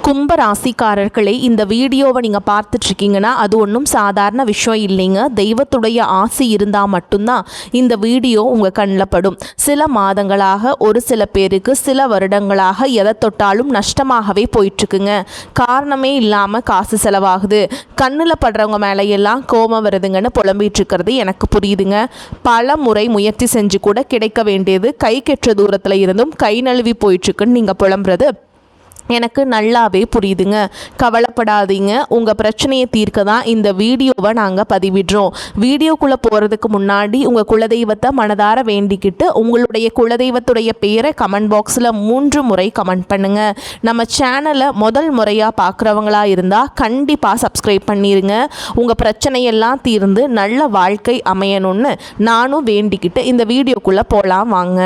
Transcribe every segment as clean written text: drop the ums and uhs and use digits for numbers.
கும்ப ராசிக்காரர்களை இந்த வீடியோவை நீங்கள் பார்த்துட்ருக்கீங்கன்னா அது ஒன்றும் சாதாரண விஷயம் இல்லைங்க. தெய்வத்துடைய ஆசி இருந்தால் மட்டும்தான் இந்த வீடியோ உங்கள் கண்ணில் படும். சில மாதங்களாக ஒரு சில பேருக்கு சில வருடங்களாக எதை தொட்டாலும் நஷ்டமாகவே போயிட்டுருக்குங்க. காரணமே இல்லாமல் காசு செலவாகுது, கண்ணில் படுறவங்க மேலேயெல்லாம் கோபம் வருதுங்கன்னு புலம்பிகிட்டு இருக்கிறது எனக்கு புரியுதுங்க. பல முறை முயற்சி செஞ்சு கூட கிடைக்க வேண்டியது கை கெட்ட தூரத்தில் இருந்தும் கை நழுவி போயிட்டுருக்குன்னு நீங்கள் புலம்புறது எனக்கு நல்லாவே புரியுதுங்க. கவலைப்படாதீங்க, உங்கள் பிரச்சனையை தீர்க்க தான் இந்த வீடியோவை நாங்கள் பதிவிடுறோம். வீடியோக்குள்ளே போகிறதுக்கு முன்னாடி உங்கள் குலதெய்வத்தை மனதார வேண்டிக்கிட்டு உங்களுடைய குலதெய்வத்துடைய பேரை கமெண்ட் பாக்ஸில் 3 முறை கமெண்ட் பண்ணுங்கள். நம்ம சேனலை முதல் முறையாக பார்க்குறவங்களா இருந்தால் கண்டிப்பாக சப்ஸ்கிரைப் பண்ணிடுங்க. உங்கள் பிரச்சனையெல்லாம் தீர்ந்து நல்ல வாழ்க்கை அமையணும்னு நானும் வேண்டிக்கிட்டு இந்த வீடியோக்குள்ளே போகலாம் வாங்க.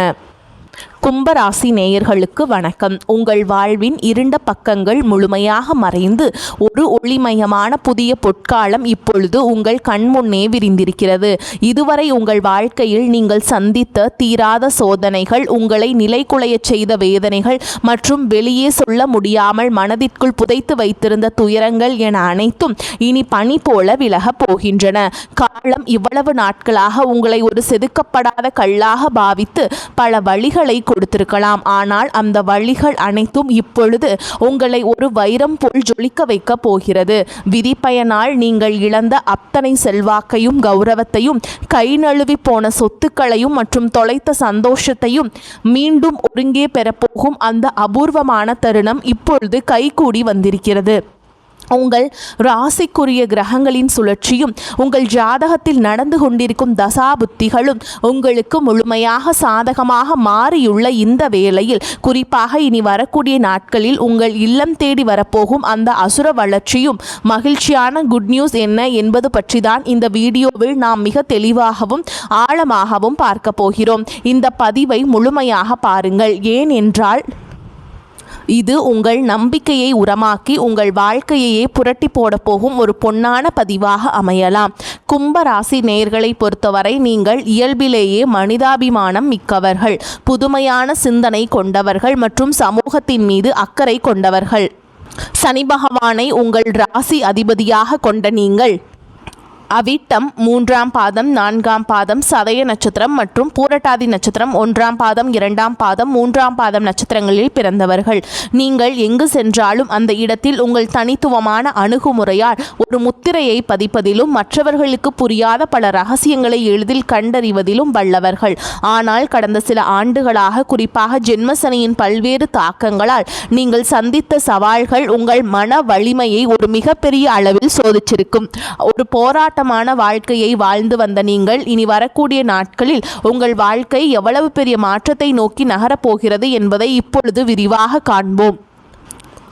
கும்பராசி நேயர்களுக்கு வணக்கம். உங்கள் வாழ்வின் இருண்ட பக்கங்கள் முழுமையாக மறைந்து ஒரு ஒளிமயமான புதிய பொற்காலம் இப்பொழுது உங்கள் கண்முன்னே விரிந்திருக்கிறது. இதுவரை உங்கள் வாழ்க்கையில் நீங்கள் சந்தித்த தீராத சோதனைகள், உங்களை நிலைகுலைய செய்த வேதனைகள் மற்றும் வெளியே சொல்ல முடியாமல் மனதிற்குள் புதைத்து வைத்திருந்த துயரங்கள் என அனைத்தும் இனி பனி போல விலகப் போகின்றன. காலம் இவ்வளவு நாட்களாக உங்களை ஒரு செதுக்கப்படாத கல்லாக பாவித்து பல வழிகளை கொடுத்திருக்கலாம். ஆனால் அந்த வழிகள் அனைத்தும் இப்பொழுது உங்களை ஒரு வைரம் போல் ஜொலிக்க வைக்க போகிறது. விதிப்பயனால் நீங்கள் இழந்த அத்தனை செல்வாக்கையும் கௌரவத்தையும், கை நழுவி போன சொத்துக்களையும் மற்றும் தொலைத்த சந்தோஷத்தையும் மீண்டும் ஒருங்கே பெறப்போகும் அந்த அபூர்வமான தருணம் இப்பொழுது கைகூடி வந்திருக்கிறது. உங்கள் ராசிக்குரிய கிரகங்களின் சுழற்சியும் உங்கள் ஜாதகத்தில் நடந்து கொண்டிருக்கும் தசாபுத்திகளும் உங்களுக்கு முழுமையாக சாதகமாக மாறியுள்ள இந்த வேளையில், குறிப்பாக இனி வரக்கூடிய நாட்களில் உங்கள் இல்லம் தேடி வரப்போகும் அந்த அசுர வளர்ச்சியும் மகிழ்ச்சியான குட் நியூஸ் என்ன என்பது பற்றி தான் இந்த வீடியோவில் நாம் மிக தெளிவாகவும் ஆழமாகவும் பார்க்க போகிறோம். இந்த பதிவை முழுமையாக பாருங்கள். ஏனென்றால் இது உங்கள் நம்பிக்கையை உரமாக்கி உங்கள் வாழ்க்கையையே புரட்டி போட போகும் ஒரு பொன்னான பதிவாக அமையலாம். கும்பராசி நேயர்களை பொறுத்தவரை நீங்கள் இயல்பிலேயே மனிதாபிமானம் மிக்கவர்கள், புதுமையான சிந்தனை கொண்டவர்கள் மற்றும் சமூகத்தின் மீது அக்கறை கொண்டவர்கள். சனி பகவானை உங்கள் ராசி அதிபதியாக கொண்ட நீங்கள் அவிட்டம் 3ஆம் பாதம் 4ஆம் பாதம் சதய நட்சத்திரம் மற்றும் பூரட்டாதி நட்சத்திரம் 1ஆம் பாதம் 2ஆம் பாதம் 3ஆம் பாதம் நட்சத்திரங்களில் பிறந்தவர்கள். நீங்கள் எங்கு சென்றாலும் அந்த இடத்தில் உங்கள் தனித்துவமான அணுகுமுறையால் ஒரு முத்திரையை பதிப்பதிலும் மற்றவர்களுக்கு புரியாத பல ரகசியங்களை எளிதில் கண்டறிவதிலும் வல்லவர்கள். ஆனால் கடந்த சில ஆண்டுகளாக, குறிப்பாக ஜென்மசனியின் பல்வேறு தாக்கங்களால் நீங்கள் சந்தித்த சவால்கள் உங்கள் மன வலிமையை ஒரு மிகப்பெரிய அளவில் சோதிச்சிருக்கும். ஒரு போராட்ட வாழ்க்கையை வாழ்ந்து வந்த நீங்கள் இனி வரக்கூடிய நாட்களில் உங்கள் வாழ்க்கை எவ்வளவு பெரிய மாற்றத்தை நோக்கி நகரப்போகிறது என்பதை இப்பொழுது விரிவாக காண்போம்.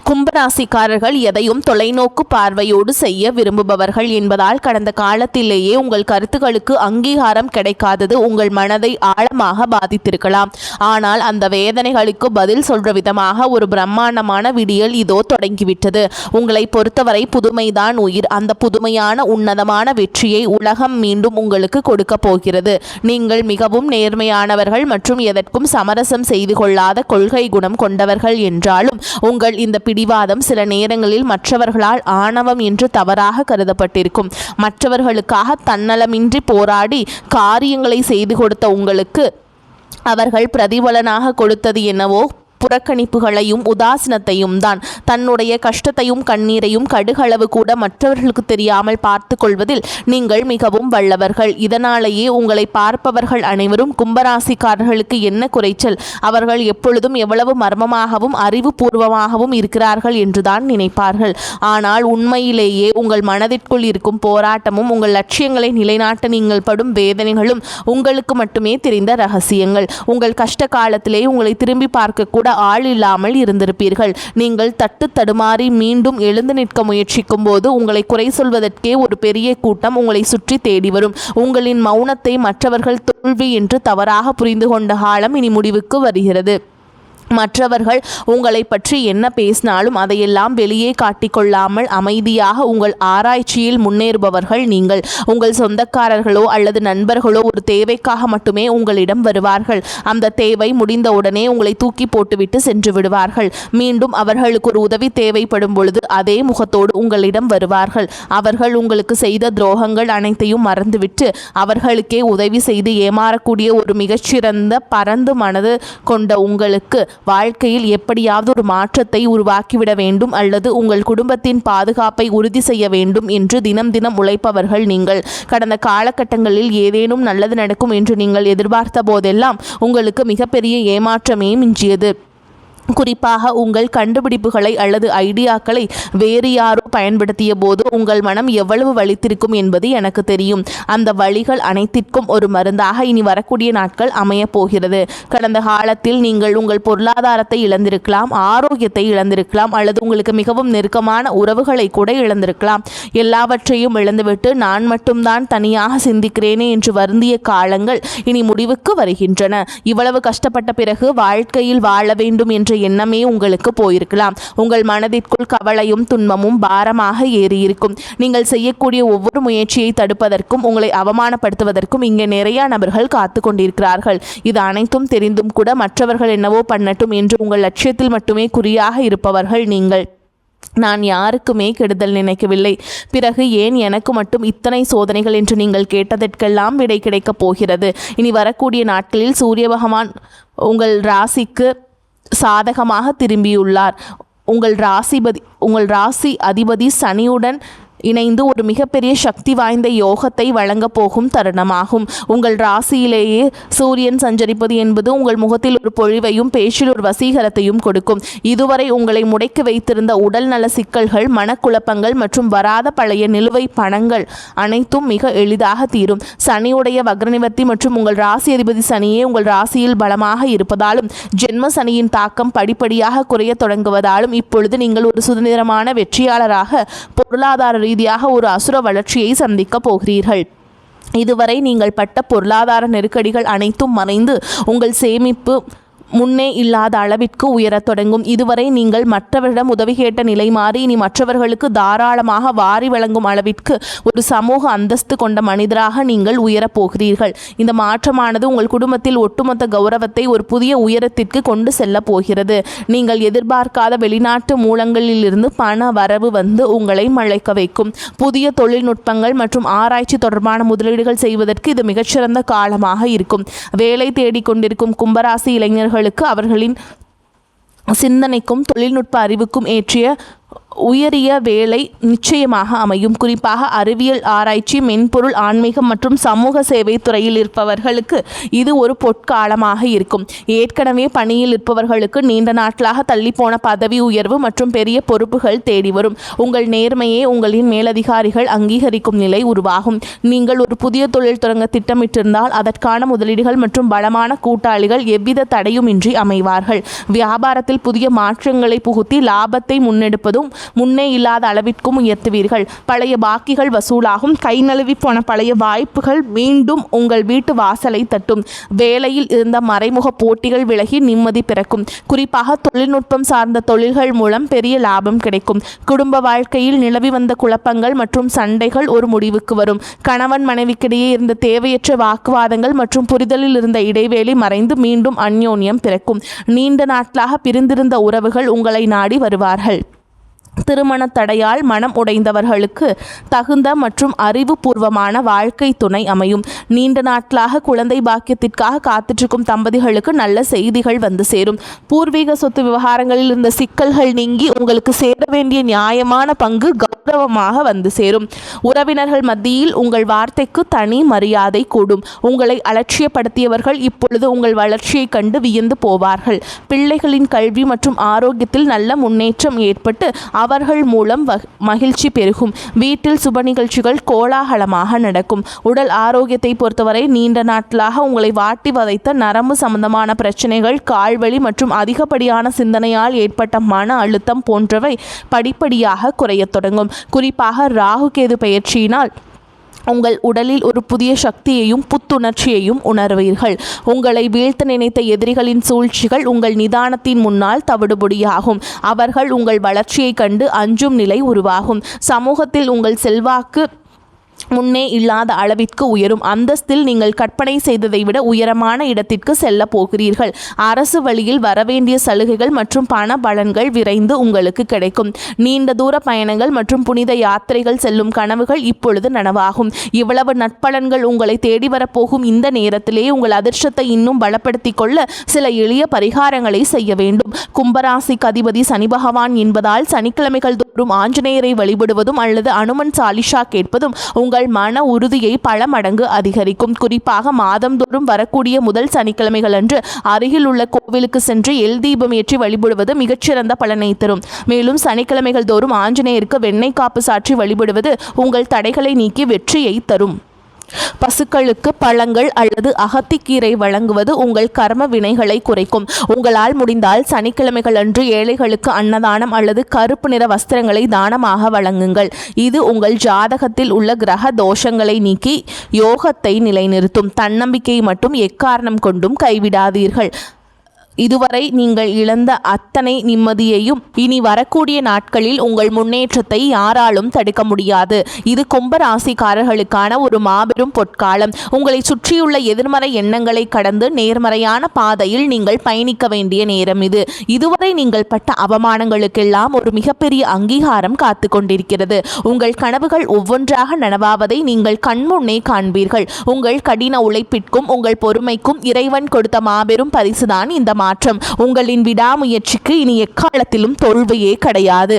கும்பராசிக்காரர்கள் எதையும் தொலைநோக்கு பார்வையோடு செய்ய விரும்புபவர்கள் என்பதால் கடந்த காலத்திலேயே உங்கள் கருத்துக்களுக்கு அங்கீகாரம் கிடைக்காதது உங்கள் மனதை ஆழமாக பாதித்திருக்கலாம். ஆனால் அந்த வேதனைகளுக்கு பதில் சொல்ற விதமாக ஒரு பிரம்மாண்டமான விடியல் இதோ தொடங்கிவிட்டது. உங்களை பொறுத்தவரை புதுமைதான் உயிர். அந்த புதுமையான உன்னதமான வெற்றியை உலகம் மீண்டும் உங்களுக்கு கொடுக்க போகிறது. நீங்கள் மிகவும் நேர்மையானவர்கள் மற்றும் எதற்கும் சமரசம் செய்து கொள்ளாத கொள்கை குணம் கொண்டவர்கள் என்றாலும் உங்கள் இந்த பிடிவாதம் சில நேரங்களில் மற்றவர்களால் ஆணவம் என்று தவறாக கருதப்பட்டிருக்கும். மற்றவர்களுக்காக தன்னலமின்றி போராடி காரியங்களை செய்து கொடுத்த உங்களுக்கு அவர்கள் பிரதிபலனாக கொடுத்தது என்னவோ புறக்கணிப்புகளையும் உதாசீனத்தையும் தான். தன்னுடைய கஷ்டத்தையும் கண்ணீரையும் கடுகளவு கூட மற்றவர்களுக்கு தெரியாமல் பார்த்து கொள்வதில் நீங்கள் மிகவும் வல்லவர்கள். இதனாலேயே உங்களை பார்ப்பவர்கள் அனைவரும் கும்பராசிக்காரர்களுக்கு என்ன குறைச்சல், அவர்கள் எப்பொழுதும் எவ்வளவு மர்மமாகவும் அறிவுபூர்வமாகவும் இருக்கிறார்கள் என்றுதான் நினைப்பார்கள். ஆனால் உண்மையிலேயே உங்கள் மனதிற்குள் இருக்கும் போராட்டமும் உங்கள் லட்சியங்களை நிலைநாட்ட நீங்கள் படும் வேதனைகளும் உங்களுக்கு மட்டுமே தெரிந்த ரகசியங்கள். உங்கள் கஷ்ட காலத்திலே உங்களை திரும்பி பார்க்க கூட ஆள் இல்லாமல் இருந்திருப்பீர்கள். நீங்கள் தட்டு தடுமாறி மீண்டும் எழுந்து நிற்க முயற்சிக்கும் போது உங்களை குறை சொல்வதற்கே ஒரு பெரிய கூட்டம் உங்களை சுற்றி தேடி வரும். உங்களின் மௌனத்தை மற்றவர்கள் தோல்வி என்று தவறாக புரிந்து கொண்ட காலம் இனி முடிவுக்கு வருகிறது. மற்றவர்கள் உங்களை பற்றி என்ன பேசினாலும் அதையெல்லாம் வெளியே காட்டிக்கொள்ளாமல் அமைதியாக உங்கள் ஆராய்ச்சியில் முன்னேறுபவர்கள் நீங்கள். உங்கள் சொந்தக்காரர்களோ அல்லது நண்பர்களோ ஒரு தேவைக்காக மட்டுமே உங்களிடம் வருவார்கள். அந்த தேவை முடிந்தவுடனே உங்களை தூக்கி போட்டுவிட்டு சென்று விடுவார்கள். மீண்டும் அவர்களுக்கு ஒரு உதவி தேவைப்படும் பொழுது அதே முகத்தோடு உங்களிடம் வருவார்கள். அவர்கள் உங்களுக்கு செய்த துரோகங்கள் அனைத்தையும் மறந்துவிட்டு அவர்களுக்கே உதவி செய்து ஏமாறக்கூடிய ஒரு மிகச்சிறந்த பரந்து மனது கொண்ட உங்களுக்கு வாழ்க்கையில் எப்படியாவது ஒரு மாற்றத்தை உருவாக்கிவிட வேண்டும் அல்லது உங்கள் குடும்பத்தின் பாதுகாப்பை உறுதி செய்ய வேண்டும் என்று தினம் தினம் உழைப்பவர்கள் நீங்கள். கடந்த காலகட்டங்களில் ஏதேனும் நல்லது நடக்கும் என்று நீங்கள் எதிர்பார்த்த போதெல்லாம் உங்களுக்கு மிகப்பெரிய ஏமாற்றமே மிஞ்சியது. குறிப்பாக உங்கள் கண்டுபிடிப்புகளை அல்லது ஐடியாக்களை வேறு யாரோ பயன்படுத்திய போது உங்கள் மனம் எவ்வளவு வலித்திருக்கும் என்பது எனக்கு தெரியும். அந்த வழிகள் அனைத்திற்கும் ஒரு மருந்தாக இனி வரக்கூடிய நாட்கள் அமையப் போகிறது. கடந்த காலத்தில் நீங்கள் உங்கள் பொருளாதாரத்தை இழந்திருக்கலாம், ஆரோக்கியத்தை இழந்திருக்கலாம், அல்லது உங்களுக்கு மிகவும் நெருக்கமான உறவுகளை கூட இழந்திருக்கலாம். எல்லாவற்றையும் இழந்துவிட்டு நான் மட்டும்தான் தனியாக சிந்திக்கிறேனே என்று வருந்திய காலங்கள் இனி முடிவுக்கு வருகின்றன. இவ்வளவு கஷ்டப்பட்ட பிறகு வாழ்க்கையில் வாழ வேண்டும் என்ற எண்ணமே உங்களுக்கு போயிருக்கலாம். உங்கள் மனதிற்குள் கவலையும் துன்பமும் பாரமாக ஏறியிருக்கும். நீங்கள் செய்யக்கூடிய ஒவ்வொரு முயற்சியை தடுப்பதற்கும் உங்களை அவமானப்படுத்துவதற்கும் இங்கே நிறைய நபர்கள் காத்து கொண்டிருக்கிறார்கள். இது அனைத்தும் தெரிந்தும் கூட மற்றவர்கள் என்னவோ பண்ணட்டும் என்று உங்கள் லட்சியத்தில் மட்டுமே குறியாக இருப்பவர்கள் நீங்கள். நான் யாருக்குமே கெடுதல் நினைக்கவில்லை. பிறகு ஏன் எனக்கு மட்டும் இத்தனை சோதனைகள் என்று நீங்கள் கேட்டதற்கெல்லாம் விடை கிடைக்கப் போகிறது. இனி வரக்கூடிய நாட்களில் சூரிய பகவான் உங்கள் ராசிக்கு சாதகமாக திரும்பியுள்ளார். உங்கள் ராசி அதிபதி சனியுடன் இணைந்து ஒரு மிகப்பெரிய சக்தி வாய்ந்த யோகத்தை வழங்கப் போகும் தருணமாகும். உங்கள் ராசியிலேயே சூரியன் சஞ்சரிப்பது என்பது உங்கள் முகத்தில் ஒரு பொழிவையும் பேச்சில் ஒரு வசீகரத்தையும் கொடுக்கும். இதுவரை உங்களை முடக்கி வைத்திருந்த உடல் நல சிக்கல்கள், மனக்குழப்பங்கள் மற்றும் வராத பழைய நிலுவை பணங்கள் அனைத்தும் மிக எளிதாக தீரும். சனியுடைய வக்ரநிவர்த்தி மற்றும் உங்கள் ராசி அதிபதி சனியே உங்கள் ராசியில் பலமாக இருப்பதாலும் ஜென்ம சனியின் தாக்கம் படிப்படியாக குறைய தொடங்குவதாலும் இப்பொழுது நீங்கள் ஒரு சுதந்திரமான வெற்றியாளராக பொருளாதார ரீதியாக ஒரு அசுர வளர்ச்சியை சந்திக்க போகிறீர்கள். இதுவரை நீங்கள் பட்ட பொருளாதார நெருக்கடிகள் அனைத்தும் மறைந்து உங்கள் சேமிப்பு முன்னே இல்லாத அளவிற்கு உயரத் தொடங்கும். இதுவரை நீங்கள் மற்றவரிடம் உதவி கேட்ட நிலை மாறி இனி மற்றவர்களுக்கு தாராளமாக வாரி வழங்கும் அளவிற்கு ஒரு சமூக அந்தஸ்து கொண்ட மனிதராக நீங்கள் உயரப் போகிறீர்கள். இந்த மாற்றமானது உங்கள் குடும்பத்தில் ஒட்டுமொத்த கௌரவத்தை ஒரு புதிய உயரத்திற்கு கொண்டு செல்ல போகிறது. நீங்கள் எதிர்பார்க்காத வெளிநாட்டு மூலங்களிலிருந்து பண வரவு வந்து உங்களை மழைக்க வைக்கும். புதிய தொழில்நுட்பங்கள் மற்றும் ஆராய்ச்சி தொடர்பான முதலீடுகள் செய்வதற்கு இது மிகச்சிறந்த காலமாக இருக்கும். வேலை தேடிக்கொண்டிருக்கும் கும்பராசி இளைஞர்கள் அவர்களின் சிந்தனைக்கும் தொழில்நுட்ப அறிவுக்கும் ஏற்றிய உயரிய வேலை நிச்சயமாக அமையும். குறிப்பாக அறிவியல் ஆராய்ச்சி, மென்பொருள், ஆன்மீகம் மற்றும் சமூக சேவை துறையில் இருப்பவர்களுக்கு இது ஒரு பொற்காலமாக இருக்கும். ஏற்கனவே பணியில் இருப்பவர்களுக்கு நீண்ட நாட்களாக தள்ளிப்போன பதவி உயர்வு மற்றும் பெரிய பொறுப்புகள் தேடி வரும். உங்கள் நேர்மையை உங்களின் மேலதிகாரிகள் அங்கீகரிக்கும் நிலை உருவாகும். நீங்கள் ஒரு புதிய தொழில் தொடங்க திட்டமிட்டிருந்தால் அதற்கான முதலீடுகள் மற்றும் பலமான கூட்டாளிகள் எவ்வித தடையுமின்றி அமைவார்கள். வியாபாரத்தில் புதிய மாற்றங்களை புகுத்தி லாபத்தை முன்னெடுப்பதும் முன்னே இல்லாத அளவிற்கும் உயர்த்துவீர்கள். பழைய பாக்கிகள் வசூலாகும். கை நழுவி போன பழைய வாய்ப்புகள் மீண்டும் உங்கள் வீட்டு வாசலை தட்டும். வேலையில் இருந்த மறைமுக போட்டிகள் விலகி நிம்மதி பிறக்கும். குறிப்பாக தொழில்நுட்பம் சார்ந்த தொழில்கள் மூலம் பெரிய லாபம் கிடைக்கும். குடும்ப வாழ்க்கையில் நிலவி வந்த குழப்பங்கள் மற்றும் சண்டைகள் ஒரு முடிவுக்கு வரும். கணவன் மனைவிக்கிடையே இருந்த தேவையற்ற வாக்குவாதங்கள் மற்றும் புரிதலில் இருந்த இடைவேளை மறைந்து மீண்டும் அந்யோன்யம் பிறக்கும். நீண்ட நாட்களாக பிரிந்திருந்த உறவுகள் உங்களை நாடி வருவார்கள். திருமண தடையால் மனம் உடைந்தவர்களுக்கு தகுந்த மற்றும் அறிவுபூர்வமான வாழ்க்கை துணை அமையும். நீண்ட நாட்களாக குழந்தை பாக்கியத்திற்காக காத்திருக்கும் தம்பதிகளுக்கு நல்ல செய்திகள் வந்து சேரும். பூர்வீக சொத்து விவகாரங்களில் இருந்த சிக்கல்கள் நீங்கி உங்களுக்கு சேர வேண்டிய நியாயமான பங்கு கௌரவமாக வந்து சேரும். உறவினர்கள் மத்தியில் உங்கள் வார்த்தைக்கு தனி மரியாதை கூடும். உங்களை அலட்சியப்படுத்தியவர்கள் இப்பொழுது உங்கள் வளர்ச்சியை கண்டு வியந்து போவார்கள். பிள்ளைகளின் கல்வி மற்றும் ஆரோக்கியத்தில் நல்ல முன்னேற்றம் ஏற்பட்டு அவர்கள் மூலம் மகிழ்ச்சி பெருகும். வீட்டில் சுப நிகழ்ச்சிகள் கோலாகலமாக நடக்கும். உடல் ஆரோக்கியத்தை பொறுத்தவரை நீண்ட நாட்களாக உங்களை வாட்டி வதைத்த நரம்பு சம்பந்தமான பிரச்சனைகள், கால்வலி மற்றும் அதிகப்படியான சிந்தனையால் ஏற்பட்ட மன அழுத்தம் போன்றவை படிப்படியாக குறையத் தொடங்கும். குறிப்பாக ராகு கேது பெயர்ச்சியினால் உங்கள் உடலில் ஒரு புதிய சக்தியையும் புத்துணர்ச்சியையும் உணர்வீர்கள். உங்களை வீழ்த்த நினைத்த எதிரிகளின் சூழ்ச்சிகள் உங்கள் நிதானத்தின் முன்னால் தவிடுபொடியாகும். அவர்கள் உங்கள் வளர்ச்சியைக் கண்டு அஞ்சும் நிலை உருவாகும். சமூகத்தில் உங்கள் செல்வாக்கு முன்னே இல்லாத அளவிற்கு உயரும். அந்தஸ்தில் நீங்கள் கற்பனை செய்ததை விட உயரமான இடத்திற்கு செல்ல போகிறீர்கள். அரசு வழியில் வரவேண்டிய சலுகைகள் மற்றும் பண பலன்கள் விரைந்து உங்களுக்கு கிடைக்கும். நீண்ட தூர பயணங்கள் மற்றும் புனித யாத்திரைகள் செல்லும் கனவுகள் இப்பொழுது நனவாகும். இவ்வளவு நற்பலன்கள் உங்களை தேடி வரப்போகும் இந்த நேரத்திலே உங்கள் அதிர்ஷ்டத்தை இன்னும் பலப்படுத்திக் கொள்ள சில எளிய பரிகாரங்களை செய்ய வேண்டும். கும்பராசிக்கு அதிபதி சனி பகவான் என்பதால் சனிக்கிழமைகள் தோறும் ஆஞ்சநேயரை வழிபடுவதும் அல்லது அனுமன் சாலிஷா கேட்பதும் உங்கள் மன உறுதியை பல மடங்கு அதிகரிக்கும். குறிப்பாக மாதந்தோறும் வரக்கூடிய முதல் சனிக்கிழமைகள் அன்று அருகில் உள்ள கோவிலுக்கு சென்று எல் தீபம் ஏற்றி வழிபடுவது மிகச்சிறந்த பலனை தரும். மேலும் சனிக்கிழமைகள் தோறும் ஆஞ்சநேயருக்கு வெண்ணெய் காப்பு சாற்றி வழிபடுவது உங்கள் தடைகளை நீக்கி வெற்றியை தரும். பசுக்களுக்கு பழங்கள் அல்லது அகத்திக்கீரை வழங்குவது உங்கள் கர்ம வினைகளை குறைக்கும். உங்களால் முடிந்தால் சனிக்கிழமைகள் அன்று ஏழைகளுக்கு அன்னதானம் அல்லது கருப்பு நிற வஸ்திரங்களை தானமாக வழங்குங்கள். இது உங்கள் ஜாதகத்தில் உள்ள கிரக தோஷங்களை நீக்கி யோகத்தை நிலைநிறுத்தும். தன்னம்பிக்கையை மட்டும் எக்காரணம் கொண்டும் கைவிடாதீர்கள். இதுவரை நீங்கள் இழந்த அத்தனை நிம்மதியையும் இனி வரக்கூடிய நாட்களில் உங்கள் முன்னேற்றத்தை யாராலும் தடுக்க முடியாது. இது கும்பராசிக்காரர்களுக்கான ஒரு மாபெரும் பொற்காலம். உங்களை சுற்றியுள்ள எதிர்மறை எண்ணங்களை கடந்து நேர்மறையான பாதையில் நீங்கள் பயணிக்க வேண்டிய நேரம் இது. இதுவரை நீங்கள் பட்ட அவமானங்களுக்கெல்லாம் ஒரு மிகப்பெரிய அங்கீகாரம் காத்து கொண்டிருக்கிறது. உங்கள் கனவுகள் ஒவ்வொன்றாக நனவாவதை நீங்கள் கண்முன்னே காண்பீர்கள். உங்கள் கடின உழைப்பிற்கும் உங்கள் பொறுமைக்கும் இறைவன் கொடுத்த மாபெரும் பரிசுதான் இந்த மாற்றம். உங்களின் விடாமுயற்சிக்கு இனி எக்காலத்திலும் தோல்வியே கிடையாது.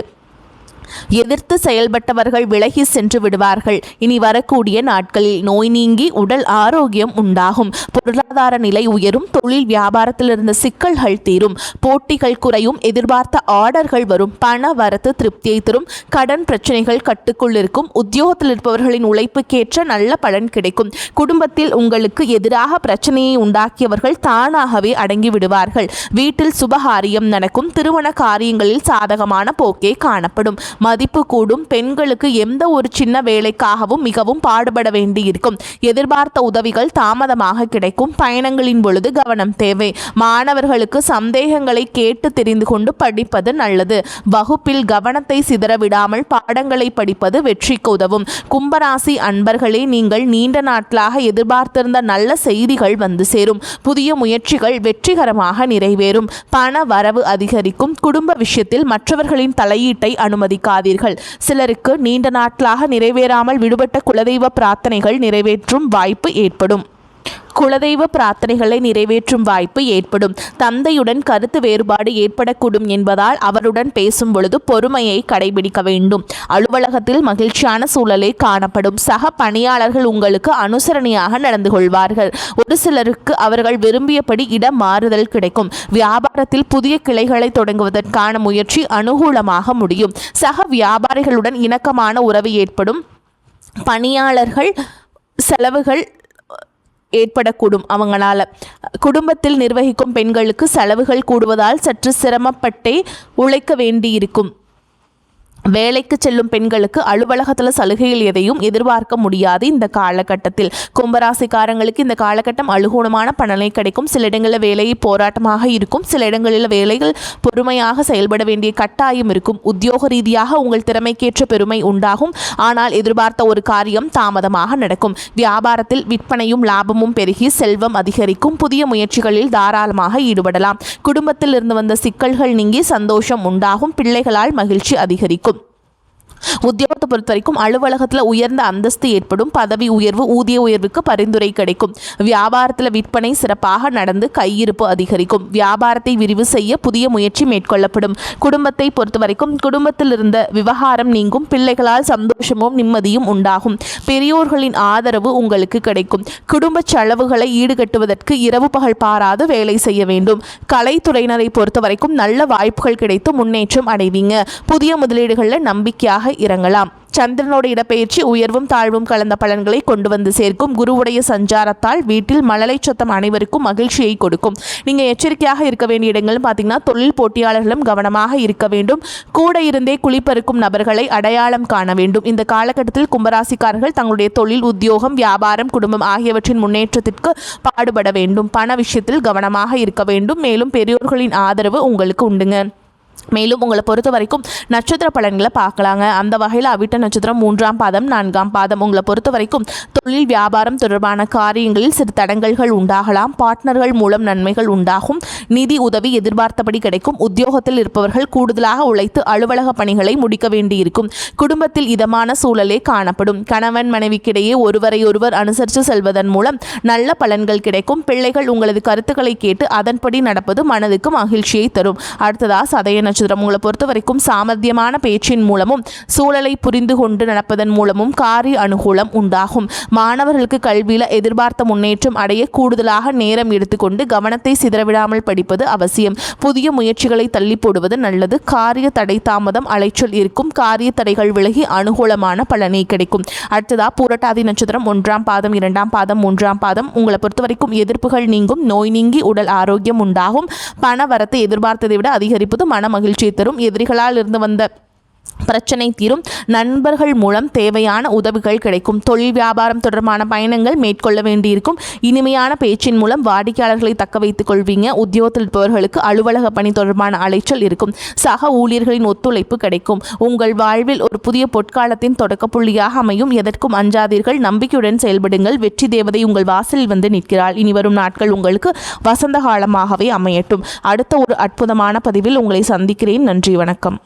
எதிர்த்து செயல்பட்டவர்கள் விலகி சென்று விடுவார்கள். இனி வரக்கூடிய நாட்களில் நோய் நீங்கி உடல் ஆரோக்கியம் உண்டாகும். பொருளாதார நிலை உயரும். தொழில் வியாபாரத்தில் இருந்த சிக்கல்கள் தீரும். போட்டிகள் குறையும். எதிர்பார்த்த ஆர்டர்கள் வரும். பண வரத்து திருப்தியை தரும். கடன் பிரச்சனைகள் கட்டுக்குள் இருக்கும். உத்தியோகத்தில் இருப்பவர்களின் உழைப்புக்கேற்ற நல்ல பலன் கிடைக்கும். குடும்பத்தில் உங்களுக்கு எதிராக பிரச்சனையை உண்டாக்கியவர்கள் தானாகவே அடங்கி விடுவார்கள். வீட்டில் சுபகாரியம் நடக்கும். திருமண காரியங்களில் சாதகமான போக்கே காணப்படும். மதிப்பு கூடும். பெண்களுக்கு எந்த ஒரு சின்ன வேலைக்காகவும் மிகவும் பாடுபட வேண்டியிருக்கும். எதிர்பார்த்த உதவிகள் தாமதமாக கிடைக்கும். பயணங்களின் பொழுது கவனம் தேவை. மாணவர்களுக்கு சந்தேகங்களை கேட்டு தெரிந்து கொண்டு படிப்பது நல்லது. வகுப்பில் கவனத்தை சிதறவிடாமல் பாடங்களை படிப்பது வெற்றிக்கு உதவும். கும்பராசி அன்பர்களே, நீங்கள் நீண்ட நாட்களாக எதிர்பார்த்திருந்த நல்ல செய்திகள் வந்து சேரும். புதிய முயற்சிகள் வெற்றிகரமாக நிறைவேறும். பண வரவு அதிகரிக்கும். குடும்ப விஷயத்தில் மற்றவர்களின் தலையீட்டை அனுமதிக்காதீர்கள். சிலருக்கு நீண்ட நாட்களாக நிறைவேறாமல் விடுபட்ட குலதெய்வ பிரார்த்தனைகள் நிறைவேற்றும் வாய்ப்பு ஏற்படும். தந்தையுடன் கருத்து வேறுபாடு ஏற்படக்கூடும் என்பதால் அவருடன் பேசும் பொழுது பொறுமையை கடைபிடிக்க வேண்டும். அலுவலகத்தில் மகிழ்ச்சியான சூழலே காணப்படும். சக பணியாளர்கள் உங்களுக்கு அனுசரணையாக நடந்து கொள்வார்கள். ஒரு சிலருக்கு அவர்கள் விரும்பியபடி இடம் மாறுதல் கிடைக்கும். வியாபாரத்தில் புதிய கிளைகளை தொடங்குவதற்கான முயற்சி அனுகூலமாக முடியும். சக வியாபாரிகளுடன் இணக்கமான உறவு ஏற்படும். பணியாளர்கள் செலவுகள் ஏற்படக்கூடும். அவங்களால குடும்பத்தில் நிர்வகிக்கும் பெண்களுக்கு செலவுகள் கூடுவதால் சற்று சிரமப்பட்டே உழைக்க வேண்டியிருக்கும். வேலைக்கு செல்லும் பெண்களுக்கு அலுவலகத்தில் சலுகைகள் எதையும் எதிர்பார்க்க முடியாது. இந்த காலகட்டத்தில் கும்பராசிக்காரங்களுக்கு இந்த காலகட்டம் அனுகூலமான பலனை கிடைக்கும். சில இடங்களில் வேலையை போராட்டமாக இருக்கும். சில இடங்களில் வேலைகள் பொறுமையாக செயல்பட வேண்டிய கட்டாயம் இருக்கும். உத்தியோக ரீதியாக உங்கள் திறமைக்கேற்ற பெருமை உண்டாகும். ஆனால் எதிர்பார்த்த ஒரு காரியம் தாமதமாக நடக்கும். வியாபாரத்தில் விற்பனையும் லாபமும் பெருகி செல்வம் அதிகரிக்கும். புதிய முயற்சிகளில் தாராளமாக ஈடுபடலாம். குடும்பத்தில் இருந்து வந்த சிக்கல்கள் நீங்கி சந்தோஷம் உண்டாகும். பிள்ளைகளால் மகிழ்ச்சி அதிகரிக்கும். உத்தியோகத்தை பொறுத்த வரைக்கும் அலுவலகத்தில் உயர்ந்த அந்தஸ்து ஏற்படும். பதவி உயர்வு, ஊதிய உயர்வுக்கு பரிந்துரை கிடைக்கும். வியாபாரத்தில் விற்பனை சிறப்பாக நடந்து கையிருப்பு அதிகரிக்கும். வியாபாரத்தை விரிவு செய்ய புதிய முயற்சி மேற்கொள்ளப்படும். குடும்பத்தை பொறுத்த வரைக்கும் குடும்பத்தில் இருந்த விவகாரம் நீங்கும். பிள்ளைகளால் சந்தோஷமும் நிம்மதியும் உண்டாகும். பெரியோர்களின் ஆதரவு உங்களுக்கு கிடைக்கும். குடும்ப செலவுகளை ஈடுகட்டுவதற்கு இரவு பகல் பாராது வேலை செய்ய வேண்டும். கலைத்துறையினரை பொறுத்த வரைக்கும் நல்ல வாய்ப்புகள் கிடைத்து முன்னேற்றம் அடைவீங்க. புதிய முதலீடுகளில் நம்பிக்கையாக தாராளமாக இறங்கலாம். சந்திரனோட இடப்பெயர்ச்சி உயர்வும் தாழ்வும் கலந்த பலன்களை கொண்டு வந்து சேர்க்கும். குருவுடைய சஞ்சாரத்தால் வீட்டில் மழலை சொத்தம் அனைவருக்கும் மகிழ்ச்சியை கொடுக்கும். நீங்கள் எச்சரிக்கையாக இருக்க வேண்டிய இடங்கள்னு பார்த்தீங்கன்னா, தொழில் போட்டியாளர்களும் கவனமாக இருக்க வேண்டும். கூட இருந்தே குளிப்பறுக்கும் நபர்களை அடையாளம் காண வேண்டும். இந்த காலகட்டத்தில் கும்பராசிக்காரர்கள் தங்களுடைய தொழில், உத்தியோகம், வியாபாரம், குடும்பம் ஆகியவற்றின் முன்னேற்றத்திற்கு பாடுபட வேண்டும். பண விஷயத்தில் கவனமாக இருக்க வேண்டும். மேலும் பெரியோர்களின் ஆதரவு உங்களுக்கு உண்டுங்க. மேலும் உங்களை பொறுத்த வரைக்கும் நட்சத்திர பலன்களை பார்க்கலாங்க. அந்த வகையில் அவிட்ட நட்சத்திரம் 3ஆம் பாதம் 4ஆம் பாதம். உங்களை பொறுத்த வரைக்கும் தொழில் வியாபாரம் தொடர்பான காரியங்களில் சிறு தடங்கல்கள் உண்டாகலாம். பார்ட்னர்கள் மூலம் நன்மைகள் உண்டாகும். நிதி உதவி எதிர்பார்த்தபடி கிடைக்கும். உத்தியோகத்தில் இருப்பவர்கள் கூடுதலாக உழைத்து அலுவலக பணிகளை முடிக்க வேண்டியிருக்கும். குடும்பத்தில் இதமான சூழலே காணப்படும். கணவன் மனைவிக்கிடையே ஒருவரையொருவர் அனுசரித்து செல்வதன் மூலம் நல்ல பலன்கள் கிடைக்கும். பிள்ளைகள் உங்களது கருத்துக்களை கேட்டு அதன்படி நடப்பது மனதுக்கு மகிழ்ச்சியை தரும். அடுத்ததா சதய நட்சத்திரம். உங்களை பொறுத்த வரைக்கும் சாமர்த்தியமான பேச்சின் மூலமும் சூழலை புரிந்து கொண்டு நடப்பதன் மூலமும் காரிய அனுகூலம் உண்டாகும். மாணவர்களுக்கு கல்வியில் எதிர்பார்த்த முன்னேற்றம் அடைய கூடுதலாக நேரம் எடுத்துக்கொண்டு கவனத்தை சிதறவிடாமல் படிப்பது அவசியம். புதிய முயற்சிகளை தள்ளி போடுவது நல்லது. காரிய தடை தாமதம் அலைச்சல் இருக்கும். காரிய தடைகள் விலகி அனுகூலமான பலனை கிடைக்கும். அடுத்ததா பூரட்டாதி நட்சத்திரம் 1ஆம் பாதம் 2ஆம் பாதம் 3ஆம் பாதம். உங்களை பொறுத்த வரைக்கும் எதிர்ப்புகள் நீங்கும். நோய் நீங்கி உடல் ஆரோக்கியம் உண்டாகும். பண வரத்தை எதிர்பார்த்ததை விட அதிகரிப்பது மன மகிழ்ச்சியை தரும். எதிரிகளால் இருந்து வந்த பிரச்சனை தீரும். நண்பர்கள் மூலம் தேவையான உதவிகள் கிடைக்கும். தொழில் வியாபாரம் தொடர்பான பயணங்கள் மேற்கொள்ள வேண்டியிருக்கும். இனிமையான பேச்சின் மூலம் வாடிக்கையாளர்களை தக்க வைத்துக் கொள்வீங்க. உத்தியோகத்தில் இருப்பவர்களுக்கு அலுவலக பணி தொடர்பான அலைச்சல் இருக்கும். சக ஊழியர்களின் ஒத்துழைப்பு கிடைக்கும். உங்கள் வாழ்வில் ஒரு புதிய பொற்காலத்தின் தொடக்க புள்ளியாக அமையும். எதற்கும் அஞ்சாதீர்கள். நம்பிக்கையுடன் செயல்படுங்கள். வெற்றி தேவதை உங்கள் வாசலில் வந்து நிற்கிறாள். இனி வரும் நாட்கள் உங்களுக்கு வசந்த காலமாகவே அமையட்டும். அடுத்த ஒரு அற்புதமான பதிவில் உங்களை சந்திக்கிறேன். நன்றி, வணக்கம்.